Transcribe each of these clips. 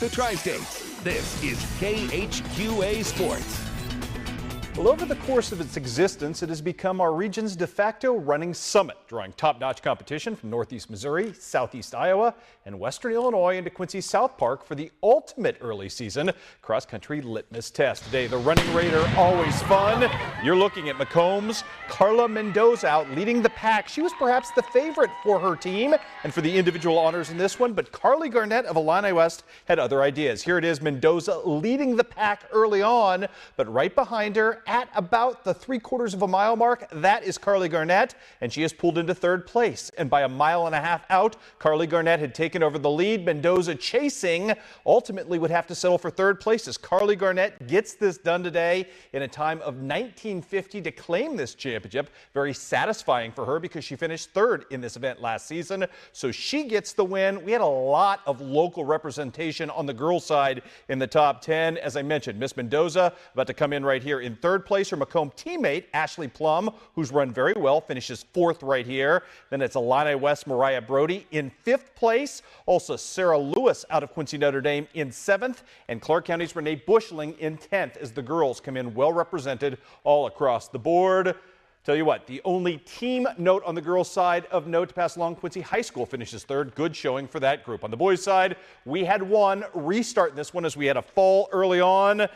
the Tri-States. This is KHQA Sports. Well, over the course of its existence, it has become our region's de facto running summit, drawing top-notch competition from Northeast Missouri, Southeast Iowa, and Western Illinois into Quincy South Park for the ultimate early season cross-country litmus test. Today, the running raider, always fun. You're looking at Macomb's Carla Mendoza out leading the pack. She was perhaps the favorite for her team and for the individual honors in this one, but Carly Garnett of Illini West had other ideas. Here it is, Mendoza leading the pack early on, but right behind her at about the 3/4 of a mile mark, that is Carly Garnett, and she has pulled into third place. And by a mile and a half out, Carly Garnett had taken over the lead. Mendoza chasing ultimately would have to settle for third place as Carly Garnett gets this done today in a time of 19:50 to claim this championship. Very satisfying for her because she finished third in this event last season. So she gets the win. We had a lot of local representation on the girls' side in the top 10. As I mentioned, Miss Mendoza about to come in right here in third place. Her Macomb teammate, Ashley Plum, who's run very well, finishes fourth right here. Then it's Illini West Mariah Brody in fifth place. Also Sarah Lewis out of Quincy Notre Dame in seventh. And Clark County's Renee Bushling in 10th as the girls come in well represented all across the board. Tell you what, the only team note on the girls' side of note to pass along, Quincy High School finishes third. Good showing for that group. On the boys' side, we had one restart in this one as we had a fall early on.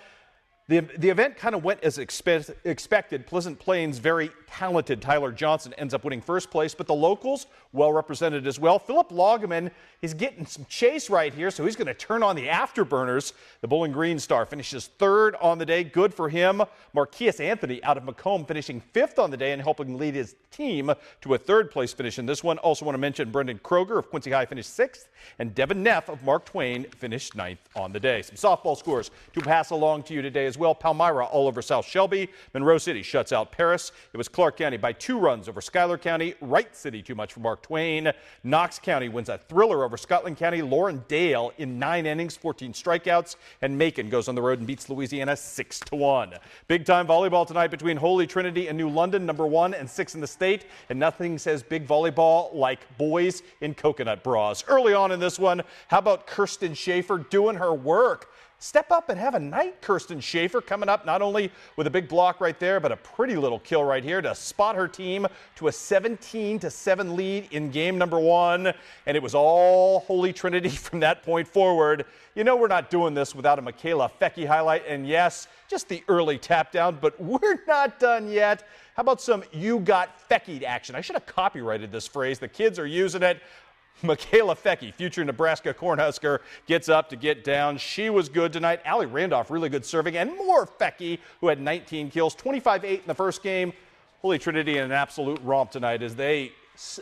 The event kind of went as expected. Pleasant Plains' very talented Tyler Johnson ends up winning first place, but the locals well represented as well. Philip Loggeman is getting some chase right here, so he's going to turn on the afterburners. The Bowling Green star finishes third on the day. Good for him. Marquise Anthony out of Macomb finishing fifth on the day and helping lead his team to a third place finish in this one. Also want to mention Brendan Kroger of Quincy High finished sixth, and Devin Neff of Mark Twain finished ninth on the day. Some softball scores to pass along to you today as well. Palmyra all over South Shelby. Monroe City shuts out Paris. It was Clark County by 2 runs over Schuyler County. Wright City too much for Mark Twain. Knox County wins a thriller over Scotland County. Lauren Dale in 9 innings, 14 strikeouts. And Macon goes on the road and beats Louisiana 6-1. Big time volleyball tonight between Holy Trinity and New London, number 1 and 6 in the state. And nothing says big volleyball like boys in coconut bras. Early on in this one, how about Kirsten Schaefer doing her work? Step up and have a night, Kirsten Schaefer, coming up not only with a big block right there, but a pretty little kill right here to spot her team to a 17-7 lead in game number 1. And it was all Holy Trinity from that point forward. You know we're not doing this without a Michaela Fecky highlight. And yes, just the early tap down, but we're not done yet. How about some you got Fecky'd action? I should have copyrighted this phrase. The kids are using it. Michaela Fecky, future Nebraska Cornhusker, gets up to get down. She was good tonight. Allie Randolph, really good serving. And more Fecky, who had 19 kills, 25-8 in the first game. Holy Trinity in an absolute romp tonight as they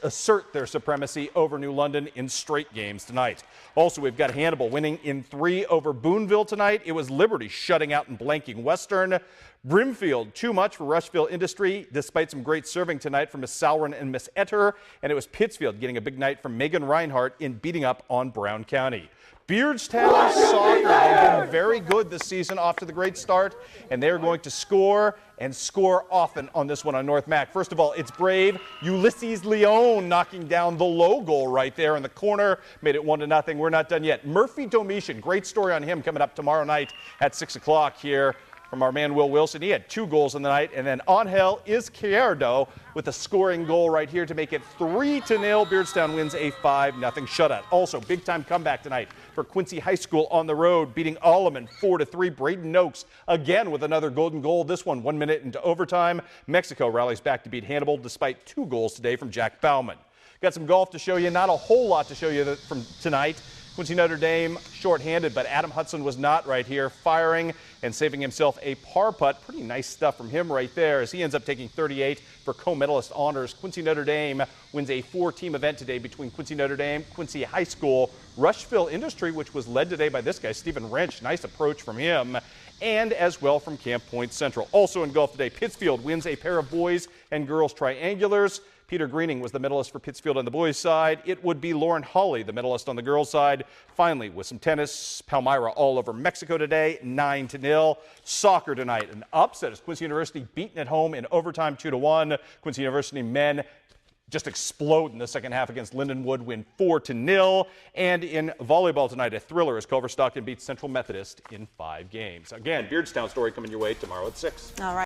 assert their supremacy over New London in straight games tonight. Also, we've got Hannibal winning in 3 over Boonville tonight. It was Liberty shutting out and blanking Western. Brimfield, too much for Rushville Industry, despite some great serving tonight from Miss Sauron and Miss Etter. And it was Pittsfield getting a big night from Megan Reinhardt in beating up on Brown County. Beardstown Soccer have been very good this season, off to the great start, and they're going to score and score often on this one on North Mac. First of all, it's brave Ulysses Leone knocking down the low goal right there in the corner, made it 1-0. We're not done yet. Murphy Domitian, great story on him coming up tomorrow night at 6 o'clock here from our man Will Wilson. He had 2 goals in the night, and then Angel Izquierdo with a scoring goal right here to make it 3-0. Beardstown wins a 5-0 shutout. Also, big-time comeback tonight for Quincy High School on the road, beating Alleman 4-3. Bradyn Nokes again with another golden goal. This one 1 minute into overtime. Mexico rallies back to beat Hannibal despite 2 goals today from Jack Baumann. Got some golf to show you. Not a whole lot to show you from tonight. Quincy Notre Dame short-handed, but Adam Hudson was not right here, firing and saving himself a par putt. Pretty nice stuff from him right there as he ends up taking 38 for co-medalist honors. Quincy Notre Dame wins a 4-team event today between Quincy Notre Dame, Quincy High School, Rushville Industry, which was led today by this guy, Stephen Wrench. Nice approach from him. And as well from Camp Point Central. Also in golf today, Pittsfield wins a pair of boys and girls triangulars. Peter Greening was the medalist for Pittsfield on the boys' side. It would be Lauren Hawley, the medalist on the girls' side. Finally, with some tennis, Palmyra all over Mexico today, 9-0. Soccer tonight, an upset as Quincy University beaten at home in overtime 2-1. Quincy University men just explode in the second half against Lindenwood, win 4-0. And in volleyball tonight, a thriller as Culver Stockton beats Central Methodist in 5 games. Again, Beardstown story coming your way tomorrow at 6. All right.